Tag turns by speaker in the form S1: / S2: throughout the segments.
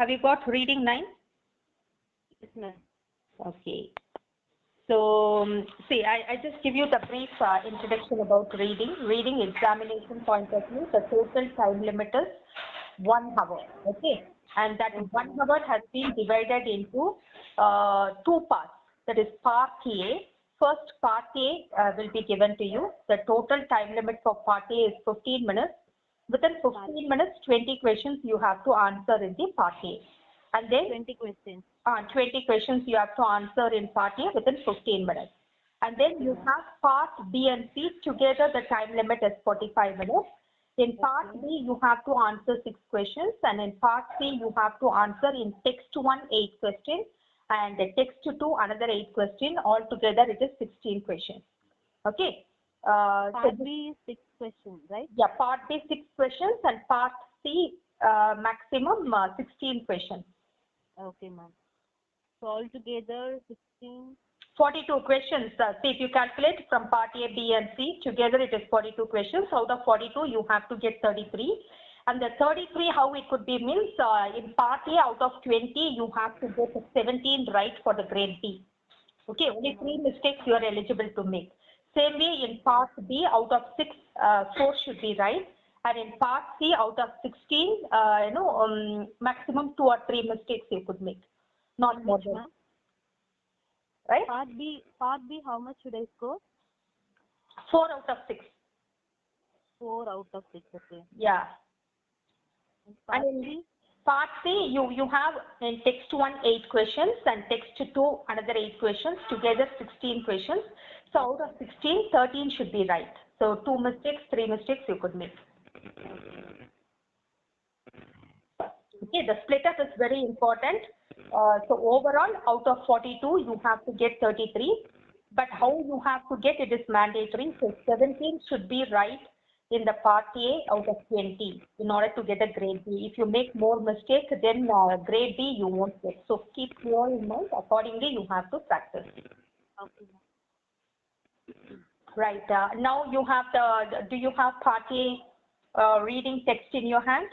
S1: Have you got reading 9?
S2: Yes, ma'am.
S1: Okay. So, see, I just give you the brief introduction about reading. Reading examination point of view, the total time limit is 1 hour. Okay. And that 1 hour has been divided into 2 parts. That is part A. First part A will be given to you. The total time limit for part A is 15 minutes. Within 15 minutes, 20 questions you have to answer in the part A. And then
S2: 20 questions.
S1: 20 questions you have to answer in part A within 15 minutes. And then you have part B and C. Together the time limit is 45 minutes. In part B, you have to answer 6 questions. And in part C, you have to answer in text 1, 8 questions. And text 2, another 8 questions. Altogether, it is 16 questions. Okay.
S2: Part B is 6 questions, right?
S1: Yeah, part B 6 questions and part C maximum 16 questions.
S2: Okay, ma'am. So altogether 16.
S1: 42 questions. See, if you calculate from part A, B and C, together it is 42 questions. Out of 42, you have to get 33. And the 33, how it could be means, in part A, out of 20, you have to get 17 right for the grade B. Okay, only 3 mistakes you are eligible to make. Same way in part B, out of 6, 4 should be right. And in part C, out of 16, maximum 2 or 3 mistakes you could make. Not more than. Right?
S2: Part B, how much should I score?
S1: 4 out of 6.
S2: 4 out of 6, okay.
S1: Yeah.
S2: Part
S1: And in
S2: C?
S1: part C, you have in text 1, 8 questions and text 2, another 8 questions, together 16 questions. So out of 16, 13 should be right. So 2 mistakes, 3 mistakes you could make. Okay, the split up is very important. So overall, out of 42, you have to get 33. But how you have to get it is mandatory. So 17 should be right in the part A out of 20 in order to get a grade B. If you make more mistake, then grade B you won't get. So keep your in mind. Accordingly, you have to practice.
S2: Okay.
S1: Right. Now you have the. Do you have part A reading text in your hand?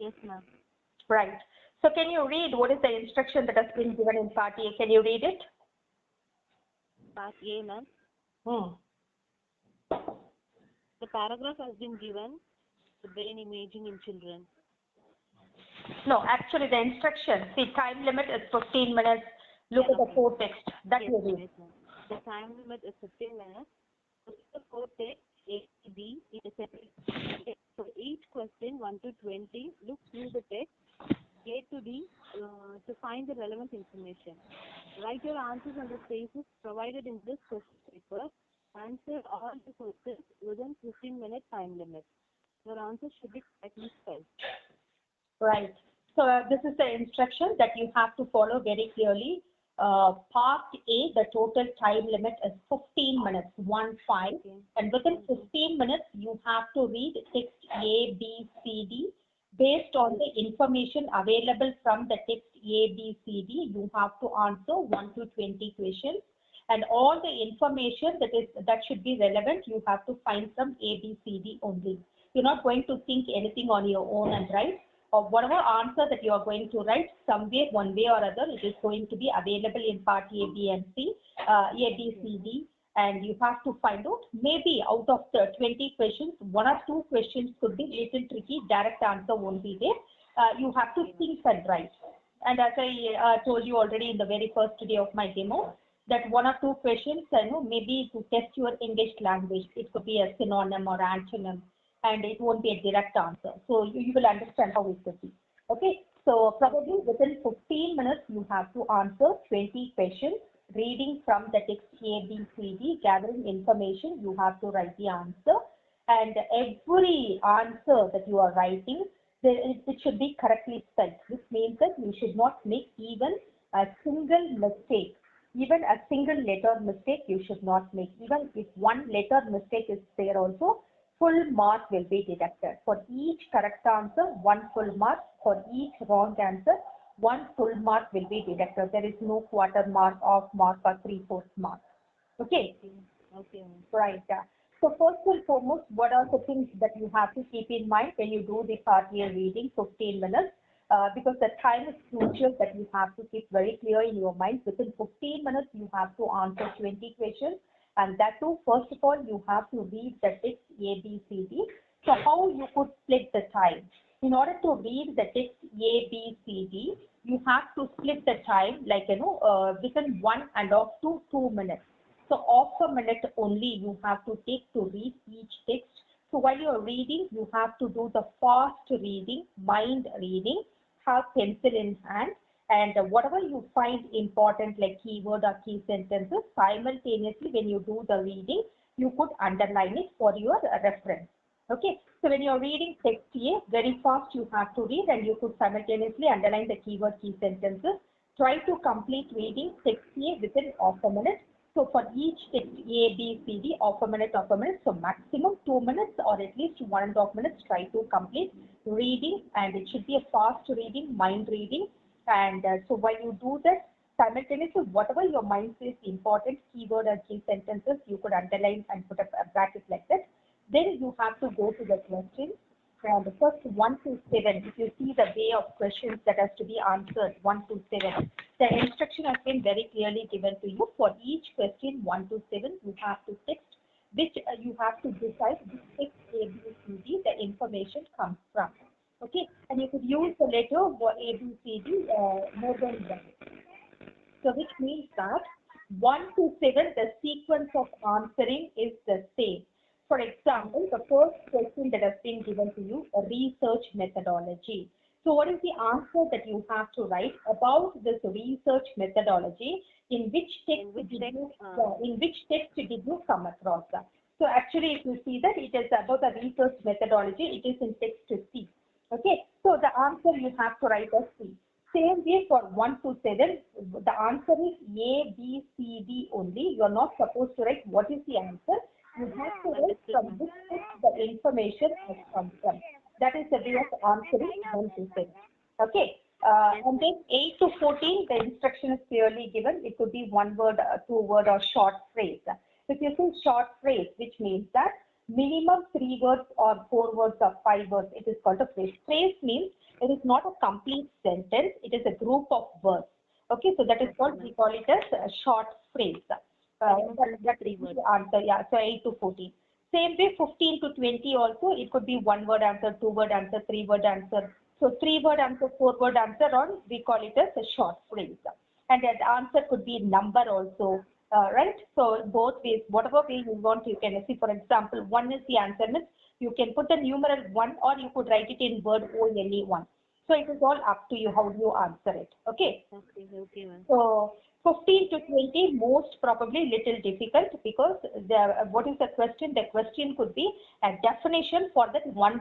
S2: Yes, ma'am.
S1: Right. So can you read what is the instruction that has been given in part A? Can you read it?
S2: Part A, ma'am. The paragraph has been given, the brain imaging in children.
S1: No, actually the instruction. See, time limit is 15 minutes. Look at the code text. That you read.
S2: Yes, ma'am. The time limit is 15 minutes. Look at the code text A, B in a separate text. For each question 1 to 20, look through the text A to D to find the relevant information. Write your answers on the spaces provided in this question paper. Answer all the questions within 15-minute time limit. Your answers should be correctly spelled.
S1: Right. So this is the instruction that you have to follow very clearly. Part A, the total time limit is 15 minutes, 1-5. Okay. And within 15 minutes, you have to read text A, B, C, D. Based on the information available from the text A, B, C, D, you have to answer 1 to 20 questions. And all the information that should be relevant, you have to find from A, B, C, D only. You're not going to think anything on your own and write. Or whatever answer that you are going to write, somewhere, one way or other, it is going to be available in part A, B, and C, A, B, C, D, and you have to find out. Maybe out of the 20 questions, 1 or 2 questions could be little tricky. Direct answer won't be there. You have to think and write. And as I told you already in the very first day of my demo, that 1 or 2 questions, maybe to test your English language, it could be a synonym or antonym. And it won't be a direct answer. So you will understand how it could be. Okay. So probably within 15 minutes, you have to answer 20 questions, reading from the text A, B, C, D, gathering information, you have to write the answer. And every answer that you are writing, it should be correctly spelled. This means that you should not make even a single mistake. Even a single letter mistake you should not make. Even if 1 letter mistake is there also, full mark will be deducted. For each correct answer, 1 full mark. For each wrong answer, 1 full mark will be deducted. There is no quarter mark, off mark, or 3/4 mark. Okay?
S2: Okay.
S1: Right. So first and foremost, what are the things that you have to keep in mind when you do the part A reading 15 minutes? because the time is crucial that you have to keep very clear in your mind. Within 15 minutes, you have to answer 20 questions. And that too, first of all, you have to read the text A, B, C, D. So how you could split the time? In order to read the text A, B, C, D, you have to split the time like, within 1.5 to 2 minutes. So half a minute only you have to take to read each text. So while you are reading, you have to do the fast reading, mind reading, have pencil in hand, and whatever you find important like keyword or key sentences, simultaneously when you do the reading, you could underline it for your reference. Okay, so when you're reading text A, very fast you have to read and you could simultaneously underline the keyword key sentences. Try to complete reading text A within half a minute. So for each text A, B, C, D, half a minute, so maximum 2 minutes or at least 1.5 minutes, try to complete reading, and it should be a fast reading, mind reading. And so while you do that, simultaneously, whatever your mind says important keyword or key sentences, you could underline and put a bracket like that. Then you have to go to the questions. And the first 1 to 7, if you see the way of questions that has to be answered, 1 to 7, the instruction has been very clearly given to you. For each question 1 to 7, you have to text which you have to decide which text A, B, C, D the information comes from. Okay, and you could use the letter A, B, C, D more than one. So which means that 1 to 7, the sequence of answering is the same. For example, the first question that has been given to you, a research methodology. So what is the answer that you have to write about this research methodology? In which text did you come across that? So actually, if you see that it is about the research methodology, it is in text C. Okay, so the answer you have to write as C. Same way for 1 to 7, the answer is A, B, C, D only. You are not supposed to write what is the answer. You have to write from which text the information has come from. That is the way of answering 1 to 7. Okay. And then 8 to 14, the instruction is clearly given. It could be 1 word, 2 word, or short phrase. If you say short phrase, which means that minimum 3 words or 4 words or 5 words, it is called a phrase. Phrase means it is not a complete sentence. It is a group of words. Okay, so that is called, we call it as a short phrase. That 3 words answer, yeah. So 8 to 14. Same way, 15 to 20 also, it could be 1 word answer, 2 word answer, 3 word answer. So 3 word answer, 4 word answer, or we call it as a short phrase. And that answer could be number also, right? So both ways, whatever way you want, you can see. For example, 1 is the answer, means you can put the numeral 1, or you could write it in word only 1. So it is all up to you how you answer it. Okay.
S2: Okay, ma'am.
S1: So 15 to 20, most probably little difficult, because what is the question? The question could be a definition. For that one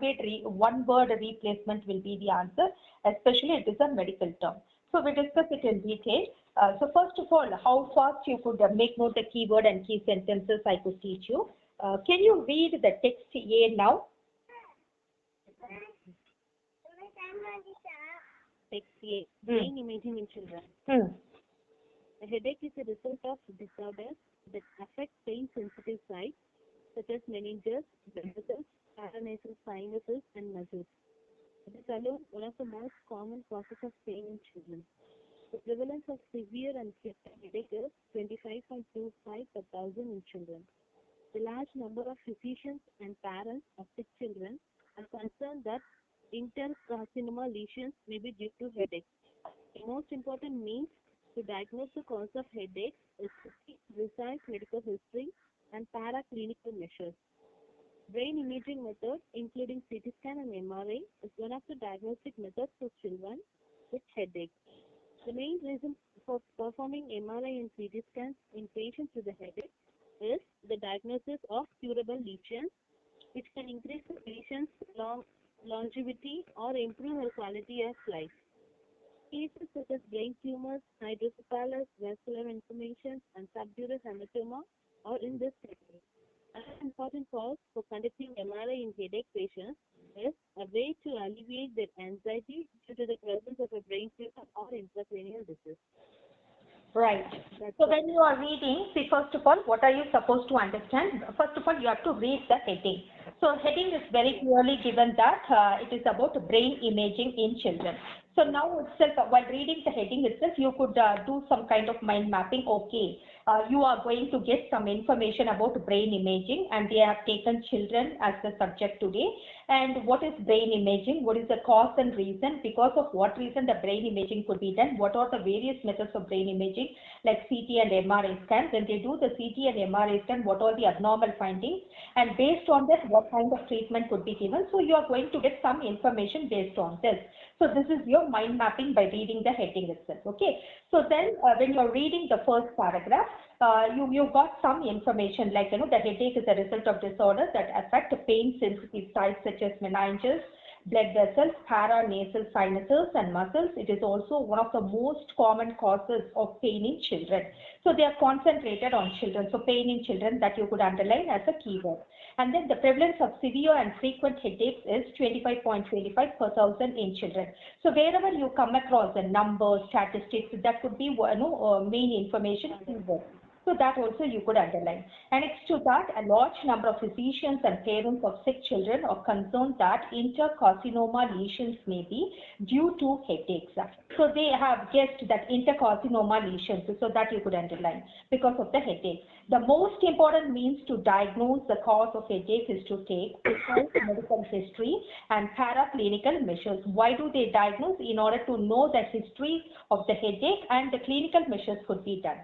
S1: word replacement will be the answer, especially it is a medical term. So we discuss it in detail. So first of all, how fast you could make note the keyword and key sentences I could teach you. Can you read the text A now?
S2: Text A, brain imaging in children. A headache is a result of disorders that affect pain-sensitive sites such as meninges, blood vessels, paranasal sinuses, and muscles. It is alone one of the most common causes of pain in children. The prevalence of severe and frequent headache is 25.25 per thousand in children. The large number of physicians and parents of sick children are concerned that intercarcinoma lesions may be due to headache. The most important means to diagnose the cause of headache is to seek precise medical history and paraclinical measures. Brain imaging method, including CT scan and MRI, is one of the diagnostic methods for children with headache. The main reason for performing MRI and CT scans in patients with a headache is the diagnosis of curable lesions, which can increase the patient's longevity or improve her quality of life. Cases such as brain tumors, hydrocephalus, vascular inflammation, and subdural hematoma are in this category. Another important cause for conducting MRI in headache patients is a way to alleviate their anxiety due to the presence of a brain tumor or intracranial disease.
S1: Right. So when you are reading, see, first of all, what are you supposed to understand? First of all, you have to read the heading. So heading is very clearly given that it is about brain imaging in children. So now itself, while reading the heading itself, you could do some kind of mind mapping. Okay, you are going to get some information about brain imaging, and they have taken children as the subject today. And what is brain imaging? What is the cause and reason? Because of what reason the brain imaging could be done? What are the various methods of brain imaging, like CT and MRI scan? When they do the CT and MRI scan, what are the abnormal findings? And based on that, what kind of treatment could be given? So you are going to get some information based on this. So this is your mind mapping by reading the heading itself. Okay. So then when you're reading the first paragraph, you got some information like, the headache is a result of disorders that affect pain sensitive sites such as meninges, blood vessels, paranasal sinuses and muscles. It is also one of the most common causes of pain in children. So they are concentrated on children. So pain in children, that you could underline as a keyword. And then the prevalence of severe and frequent headaches is 25.25 per 1,000 in children. So wherever you come across the numbers, statistics, that could be main information keyword. So that also you could underline. And next to that, a large number of physicians and parents of sick children are concerned that intercarcinoma lesions may be due to headaches. So they have guessed that intercarcinoma lesions, so that you could underline because of the headache. The most important means to diagnose the cause of headache is to take precise medical history and paraclinical measures. Why do they diagnose? In order to know the history of the headache, and the clinical measures could be done.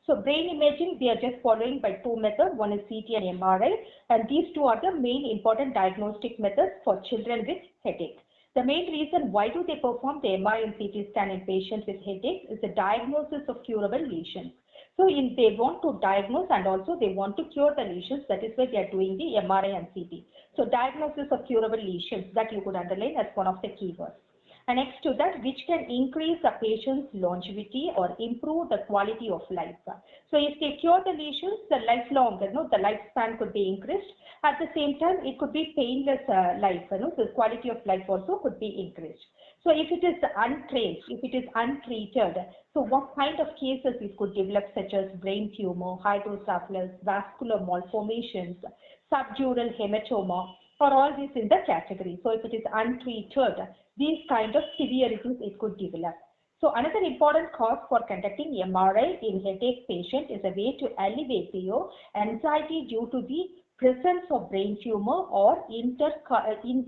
S1: So brain imaging, they are just following by two methods. One is CT and MRI, and these two are the main important diagnostic methods for children with headache. The main reason why do they perform the MRI and CT scan in patients with headaches is the diagnosis of curable lesions. So they want to diagnose and also they want to cure the lesions. That is why they are doing the MRI and CT. So diagnosis of curable lesions, that you could underline as one of the keywords. And next to that, which can increase the patient's longevity or improve the quality of life. So if they cure the lesions, the lifelong, the lifespan could be increased. At the same time, it could be painless life, so the quality of life also could be increased. So if it is untraced, if it is untreated, so what kind of cases it could develop, such as brain tumor, hydrocephalus, vascular malformations, subdural hematoma, or all these in the category. So if it is untreated, these kind of severities it could develop. So another important cause for conducting MRI in headache patient is a way to alleviate your anxiety due to the presence of brain tumor or intracranial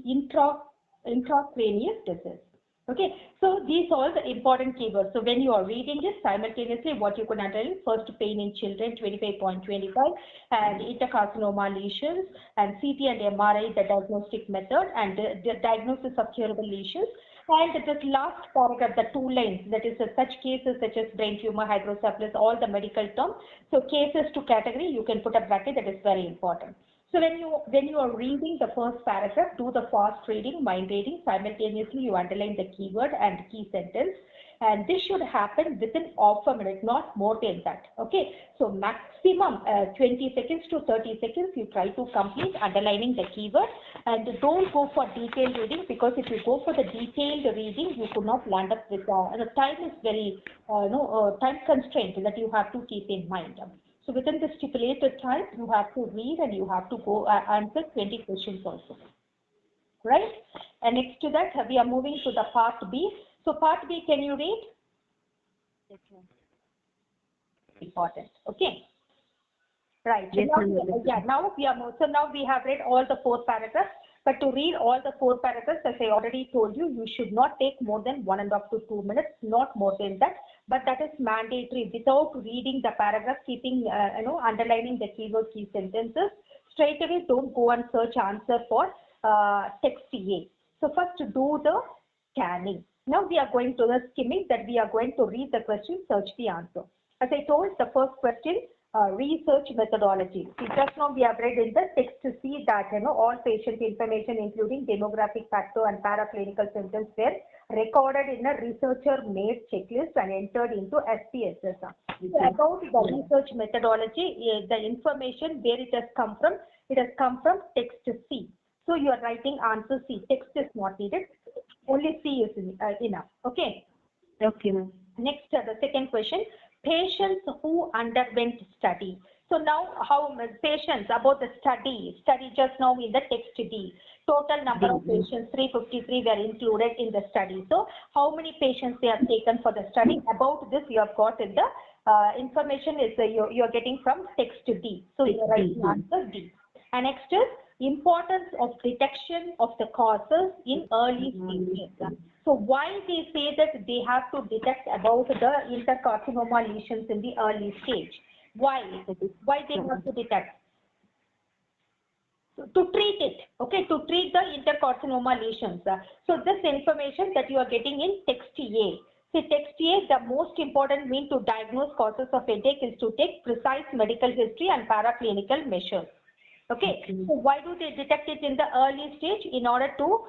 S1: disease. Okay, so these are the important keywords. So when you are reading this simultaneously, what you could underline: first, pain in children 25.25, and intercarcinoma lesions, and CT and MRI, the diagnostic method, and the diagnosis of curable lesions. And this last paragraph, the two lines, that is such cases such as brain tumor, hydrocephalus, all the medical terms. So cases to category, you can put a bracket, that is very important. So when you are reading the first paragraph, do the fast reading, mind reading. Simultaneously, you underline the keyword and key sentence. And this should happen within half a minute, not more than that. Okay. So maximum 20 seconds to 30 seconds, you try to complete underlining the keyword. And don't go for detailed reading, because if you go for the detailed reading, you could not land up with the time is very time constraint that you have to keep in mind. So within the stipulated time, you have to read and you have to go answer 20 questions also, right? And next to that, we are moving to the part B. So part B, can you read?
S2: Okay.
S1: Important. Okay. Right.
S2: Yes,
S1: now we are so now we have read all the 4 paragraphs. But to read all the 4 paragraphs, as I already told you, you should not take more than 1.5 to 2 minutes, not more than that. But that is mandatory. Without reading the paragraph, keeping underlining the keyword, key sentences, straight away don't go and search answer for text A. So first do the scanning. Now we are going to the skimming, that we are going to read the question, search the answer. As I told, the first question, research methodology. See, just now we have read in the text to see that all patient information, including demographic factor and paraclinical symptoms, were recorded in a researcher-made checklist and entered into SPSS. So about the research methodology, the information where it has come from, it has come from text C. So you are writing answer C. Text is not needed. Only C is enough. Okay.
S2: Okay, ma'am.
S1: Next, the second question. Patients who underwent study. So now how patients about the study just now in the text D. Total number of patients 353 were included in the study. So how many patients they have taken for the study? About this you have got in the information is you're getting from text D. So you're writing answer D. And next is importance of detection of the causes in early stages. So why they say that they have to detect about the intercarcinoma lesions in the early stage? Why they have to detect? To treat it, okay, to treat the intercarcinoma lesions. So this information that you are getting in text A. See, text A, the most important mean to diagnose causes of headache is to take precise medical history and paraclinical measures. Okay, so why do they detect it in the early stage? In order to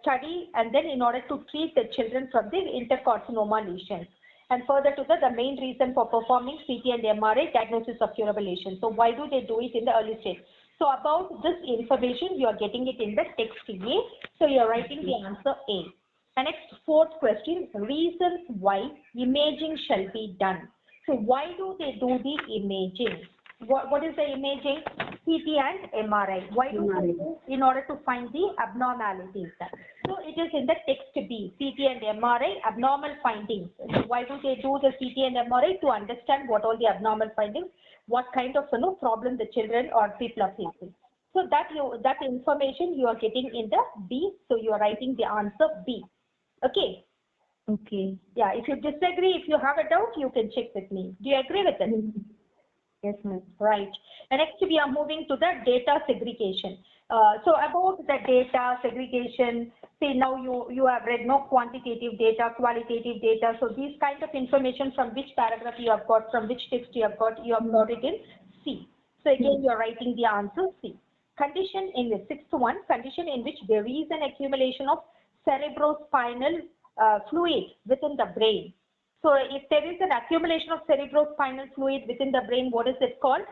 S1: study and then in order to treat the children from the intercarcinoma lesions. And further to that, the main reason for performing CT and MRI diagnosis of curable lesions. So why do they do it in the early stage? So about this information, you are getting it in the text A. So you are writing the answer A. The next fourth question, reasons why imaging shall be done. So why do they do the imaging? What is the imaging? CT and MRI. Why do they do? In order to find the abnormalities. So it is in the text B, CT and MRI, abnormal findings. Why do they do the CT and MRI? To understand what all the abnormal findings, what kind of problem the children or people are facing. So that information you are getting in the B. So you are writing the answer B. Okay.
S2: Okay.
S1: Yeah. If you disagree, if you have a doubt, you can check with me. Do you agree with it?
S2: Yes, ma'am.
S1: Right. And next we are moving to the data segregation. So about the data segregation, see now you have read no quantitative data, qualitative data. So these kind of information from which paragraph you have got, from which text you have got it in C. So again you are writing the answer C. Condition in the sixth one, condition in which there is an accumulation of cerebrospinal fluid within the brain. So if there is an accumulation of cerebrospinal fluid within the brain, what is it called?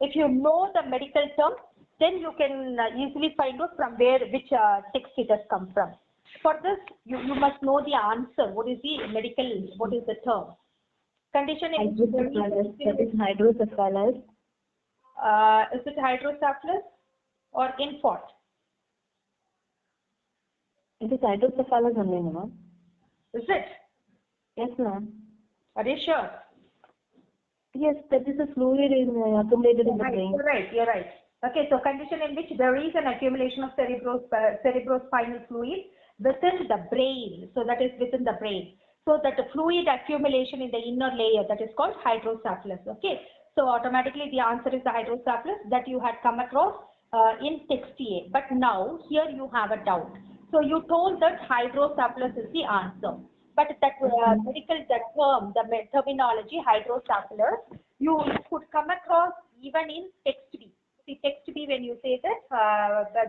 S1: If you know the medical term, then you can easily find out from which text it has come from. For this, you must know the answer. What is the medical, what is the term? Condition in
S2: hydrocephalus. That is hydrocephalus.
S1: Is it hydrocephalus or infant?
S2: It is hydrocephalus only, ma'am.
S1: Is it?
S2: Yes, ma'am.
S1: Are you sure?
S2: Yes, that is a fluid accumulated in the brain.
S1: You're right. Okay, so condition in which there is an accumulation of cerebrospinal fluid within the brain. So that is within the brain. So that the fluid accumulation in the inner layer, that is called hydrocephalus. Okay, so automatically the answer is the hydrocephalus that you had come across in text A. But now here you have a doubt. So you told that hydrocephalus is the answer. But that medical term, the terminology hydrocephalus, you could come across even in text B. See, text B, when you say that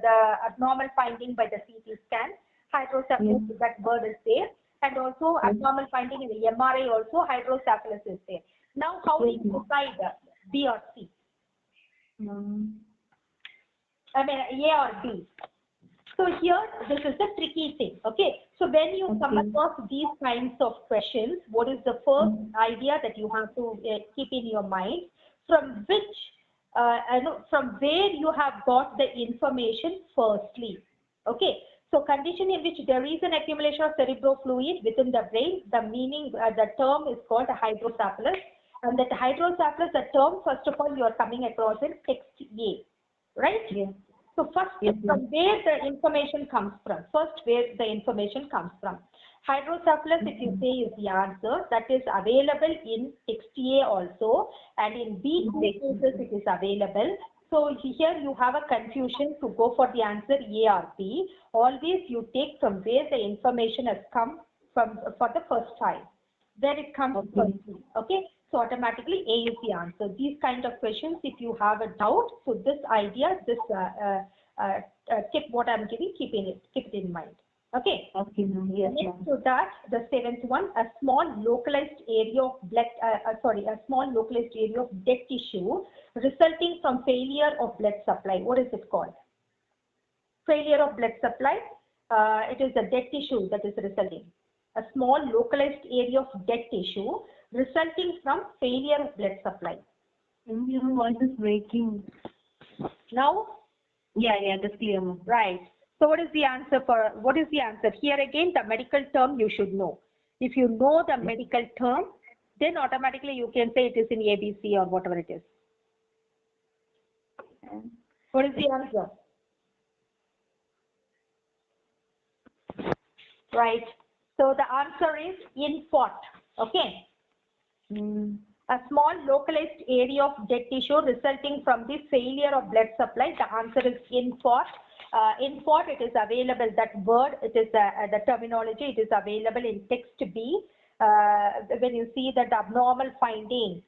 S1: the abnormal finding by the CT scan, hydrocephalus, that word is there, and also abnormal finding in the MRI also, hydrocephalus is there. Now, how do you decide B or C? I mean, A or B. So here, this is the tricky thing, okay? So when you come across these kinds of questions, what is the first idea that you have to keep in your mind? From which, from where you have got the information firstly, okay? So condition in which there is an accumulation of cerebrofluid within the brain, the meaning, the term is called hydrocephalus. And that hydrocephalus, the term, first of all, you are coming across in text A, right?
S2: Yes.
S1: So first, from where the information comes from. First, where the information comes from. Hydrocephalus, if you say, is the answer. That is available in text A also. And in B cases, it is available. So here you have a confusion to go for the answer A or B. Always you take from where the information has come from for the first time. Where it comes firstly. Okay. So automatically A is the answer. These kind of questions, if you have a doubt, so this idea, this tip what I'm giving, keep it in mind. Okay.
S2: Okay, ma'am. Yes,
S1: next to that, the seventh one, a small localized area of blood, a small localized area of dead tissue resulting from failure of blood supply. What is it called? Failure of blood supply. It is the dead tissue that is resulting. A small localized area of dead tissue resulting from failure of blood supply.
S2: Your voice is breaking.
S1: Now?
S2: Yeah, that's clear.
S1: Right. So what is the answer? Here again, the medical term you should know. If you know the medical term, then automatically you can say it is in ABC or whatever it is. What is the answer? Right. So the answer is INFORT. Okay. A small localized area of dead tissue resulting from the failure of blood supply. The answer is INFORT. INFORT, it is available, that word, it is the terminology, it is available in text B. When you see that abnormal finding,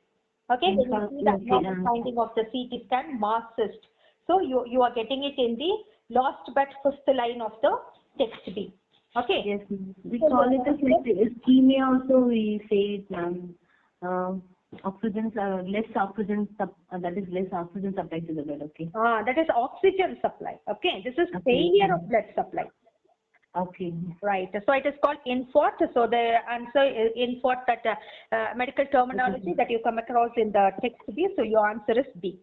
S1: okay, when you see the abnormal finding of the CT scan, mass cyst. So you are getting it in the last but first line of the text B. Okay.
S2: Yes, we call it as like ischemia also, we say it, ma'am. Oxygen, less oxygen, that is less oxygen supply to the blood, okay?
S1: That is oxygen supply, okay? This is failure of blood supply.
S2: Okay.
S1: Right. So it is called INFORT. So the answer is INFORT, that medical terminology that you come across in the text B. So your answer is B.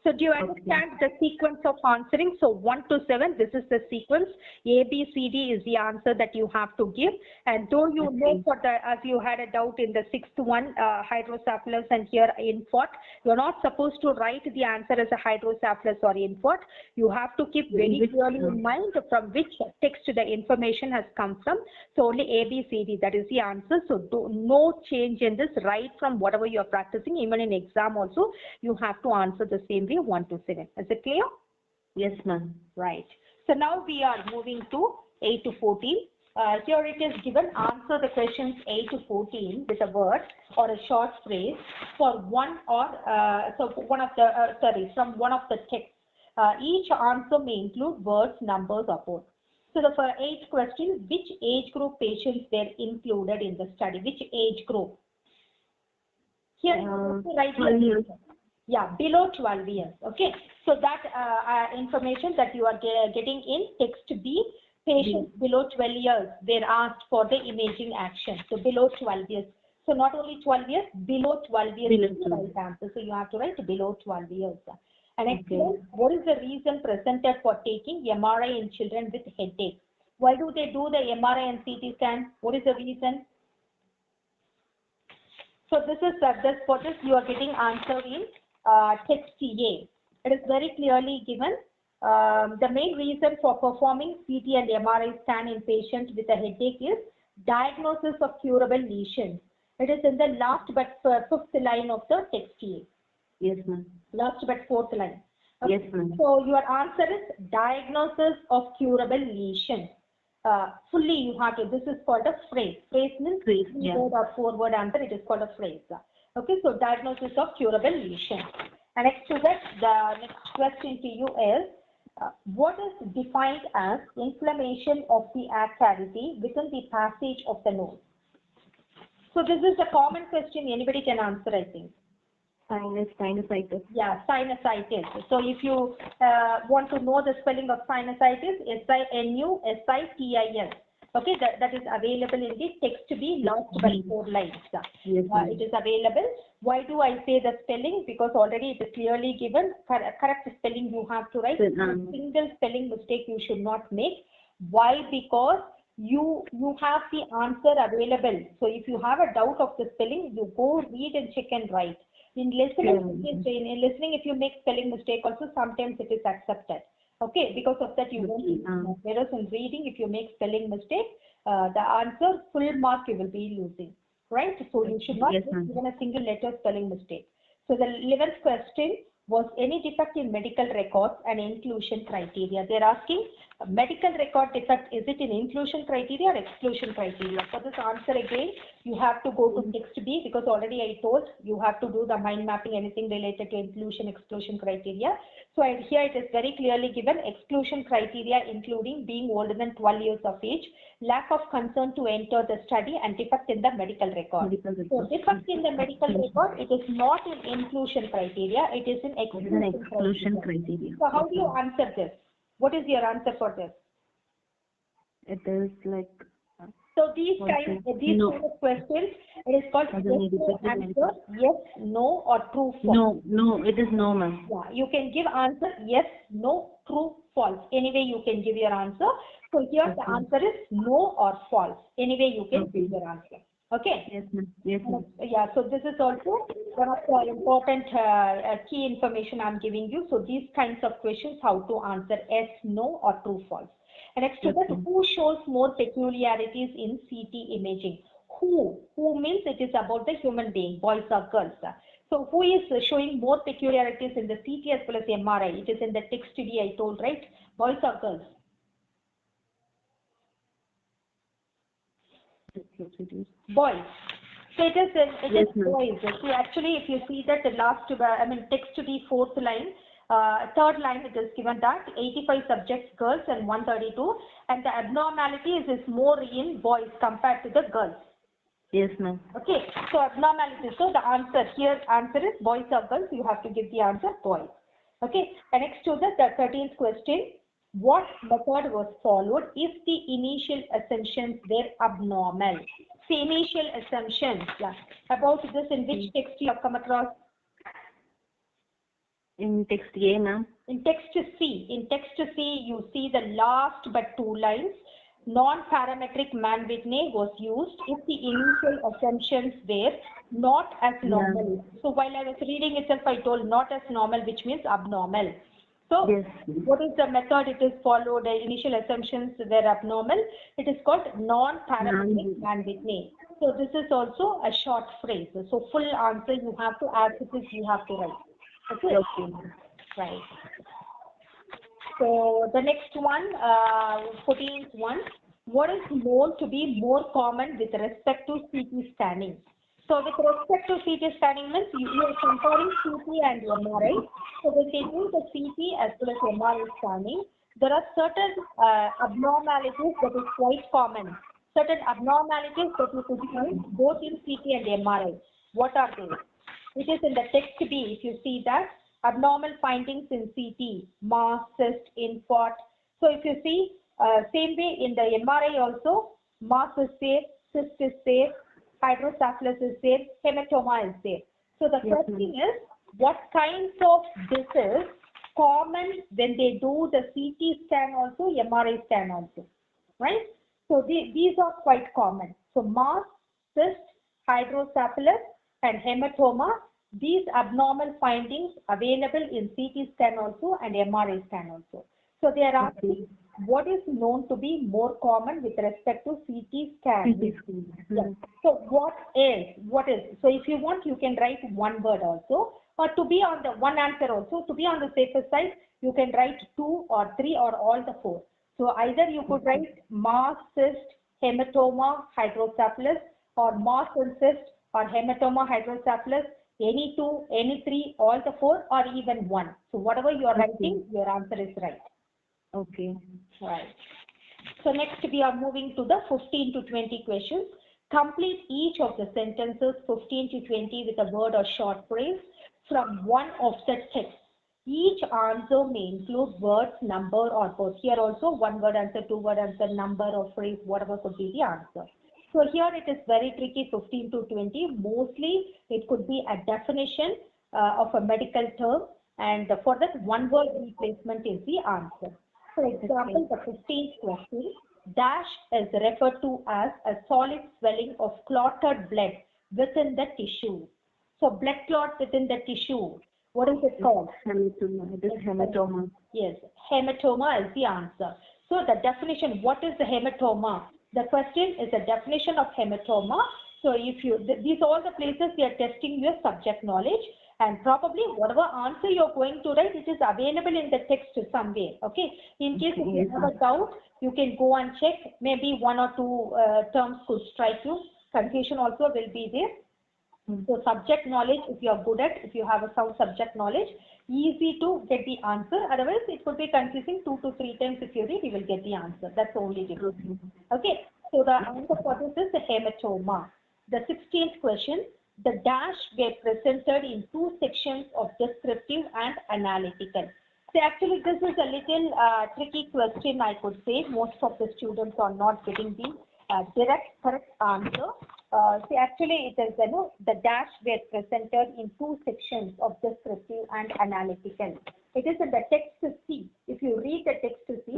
S1: So do you understand the sequence of answering? So 1 to 7, this is the sequence. A, B, C, D is the answer that you have to give. And though you know, for the, as you had a doubt in the 6th one, hydrocephalus and here INFORT, you're not supposed to write the answer as a hydrocephalus or INFORT. You have to keep very clearly in mind from which text the information has come from. So only A, B, C, D, that is the answer. So no change in this, right from whatever you're practicing. Even in exam also, you have to answer the same 1 to 7. Is it clear?
S2: Yes, ma'am.
S1: Right. So now we are moving to 8 to 14. Here it is given, answer the questions 8 to 14 with a word or a short phrase for one or from one of the texts. Each answer may include words, numbers, or both. So the 8th question: which age group patients were included in the study? Which age group? Here write
S2: 12 years.
S1: Yeah, below 12 years. Okay, so that information that you are getting in text B, patients below 12 years, they're asked for the imaging action. So below 12 years. So not only 12 years, below 12 years is the right answer. So you have to write below 12 years. And explain what is the reason presented for taking MRI in children with headache. Why do they do the MRI and CT scan? What is the reason? So this is for this you are getting answer in text A. It is very clearly given. The main reason for performing CT and MRI scan in patients with a headache is diagnosis of curable lesions. It is in the last but 5th line of the text A.
S2: Yes, ma'am.
S1: Last but 4th line. Okay.
S2: Yes, ma'am.
S1: So your answer is diagnosis of curable lesion. Fully you have to, this is called a phrase. Phrase means 3-word or 4-word answer, it is called a phrase. Okay, so diagnosis of curable lesion. And next to that, the next question to you is, what is defined as inflammation of the air cavity within the passage of the nose? So this is a common question anybody can answer, I think.
S2: Sinusitis.
S1: Yeah, sinusitis. So if you want to know the spelling of sinusitis, SINUSITIS. Okay, that is available in the text B, last but 4 lines.
S2: Yes,
S1: it is available. Why do I say the spelling? Because already it is clearly given. Correct spelling you have to write. Single spelling mistake you should not make. Why? Because you have the answer available. So if you have a doubt of the spelling, you go read and check and write. In listening, if you make spelling mistake also, sometimes it is accepted. Okay, because of that you won't lose. Whereas in reading, if you make spelling mistake, the answer full mark you will be losing. Right? So you should not make even a single letter spelling mistake. So the 11th question was any defect in medical records and inclusion criteria. They're asking medical record defect, is it in inclusion criteria or exclusion criteria? For this answer again, you have to go to text B because already I told you have to do the mind mapping, anything related to inclusion, exclusion criteria. So here it is very clearly given exclusion criteria including being older than 12 years of age, lack of concern to enter the study and defect in the medical record. So defect in the medical record, it is not in inclusion criteria, it is in exclusion criteria. So how do you answer this? What is your answer for this?
S2: It is like...
S1: So these kind of questions, It is called yes, no answer, yes, no, or true, false.
S2: No, it is no, ma'am.
S1: Yeah, you can give answer yes, no, true, false. Anyway, you can give your answer. So here the answer is no or false. Anyway, you can give your answer. Okay.
S2: Yes, ma'am. Yes, ma'am.
S1: Yeah. So this is also one of the important key information I'm giving you. So these kinds of questions, how to answer yes, no, or true, false. And next to that, who shows more peculiarities in CT imaging? Who means it is about the human being, boys or girls. So who is showing more peculiarities in the CT as well as MRI? It is in the text D I told, right? Boys or girls? Boys. So it is boys. So actually, if you see that the last, text D fourth line, third line it is given that 85 subjects girls and 132, and the abnormalities is more in boys compared to the girls.
S2: Yes, ma'am.
S1: Okay, so abnormality. So the answer here, answer is boys or girls. You have to give the answer boys. Okay, and next to the 13th question. What method was followed if the initial assumptions were abnormal? The initial assumptions. Yeah. About this, in which text you have come across?
S2: In text A, ma'am.
S1: In text C. In text C, you see the last but two lines. Non-parametric Mann-Whitney was used if the initial assumptions were not as normal. Yeah. So while I was reading itself, I told not as normal, which means abnormal. So what is the method it is followed? The initial assumptions were abnormal. It is called non-parametric Mann-Whitney. So this is also a short phrase. So full answer you have to, as it is, you have to write. Okay. Right. So the next one, 14th one, what is known to be more common with respect to CT scanning? So with respect to CT scanning means you are comparing CT and MRI. So when they do the CT as well as MRI scanning, there are certain abnormalities that is quite common. Certain abnormalities that you could find both in CT and MRI. What are they? It is in the text B. If you see that. Abnormal findings in CT, mass, cyst, infarct. So if you see, same way in the MRI also, mass is there, cyst is there, hydrocephalus is there, hematoma is there. So the question is, what kinds of this is common when they do the CT scan also, MRI scan also, right? So these are quite common. So mass, cyst, hydrocephalus, and hematoma. These abnormal findings available in CT scan also and MRI scan also. So they are asking what is known to be more common with respect to CT scan. So what is? So if you want, you can write one word also, or to be on the one answer also. To be on the safer side, you can write 2 or 3 or all the 4. So either you could write mass, cyst, hematoma, hydrocephalus, or mass and cyst, or hematoma, hydrocephalus. Any 2, any 3, all the 4, or even 1. So whatever you are writing, your answer is right.
S2: Okay.
S1: Right. So next we are moving to the 15 to 20 questions. Complete each of the sentences 15 to 20 with a word or short phrase from one of the texts. Each answer may include words, number, or both. Here also one word answer, 2 word answer, number or phrase, whatever could be the answer. So here it is very tricky, 15 to 20. Mostly it could be a definition of a medical term, and for that one word replacement is the answer. For example, the 15th question, dash is referred to as a solid swelling of clotted blood within the tissue. So blood clot within the tissue, what is it called?
S2: Hematoma. It is hematoma.
S1: Yes, hematoma is the answer. So the definition, what is the hematoma? The question is a definition of hematoma. So if you, these are all the places we are testing your subject knowledge, and probably whatever answer you're going to write, it is available in the text somewhere. Okay. In case if you have a doubt, you can go and check. Maybe 1 or 2 terms could strike you. Confusion also will be there. So subject knowledge, if you are good at, if you have a sound subject knowledge, easy to get the answer. Otherwise, it could be confusing 2 to 3 times. If you read, you will get the answer. That's the only difference. Okay. So the answer for this is the hematoma. The 16th question, the dash were presented in 2 sections of descriptive and analytical. So actually, this is a little tricky question, I could say. Most of the students are not getting the direct correct answer. See, actually, it is, the dash were presented in two sections of descriptive and analytical. It is in the text to see. If you read the text to see,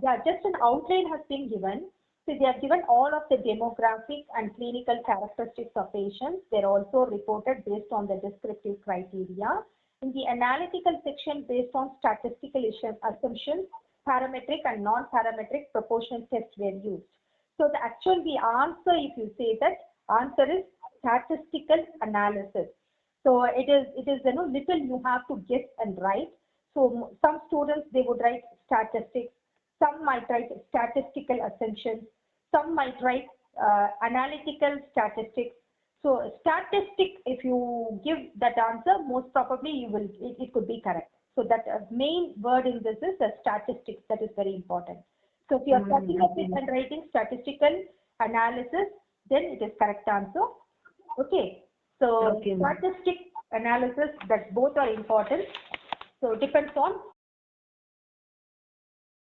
S1: yeah, just an outline has been given. So they have given all of the demographic and clinical characteristics of patients. They're also reported based on the descriptive criteria. In the analytical section, based on statistical assumptions, parametric and non-parametric proportional tests were used. So the answer, if you say that, answer is statistical analysis. So it is little you have to guess and write. So some students, they would write statistics, some might write statistical assumptions, some might write analytical statistics. So statistic, if you give that answer, most probably it could be correct. So that main word in this is statistics. That is very important. So if you are starting up with and writing statistical analysis, then it is correct answer. Okay. So statistic analysis, that both are important. So it depends on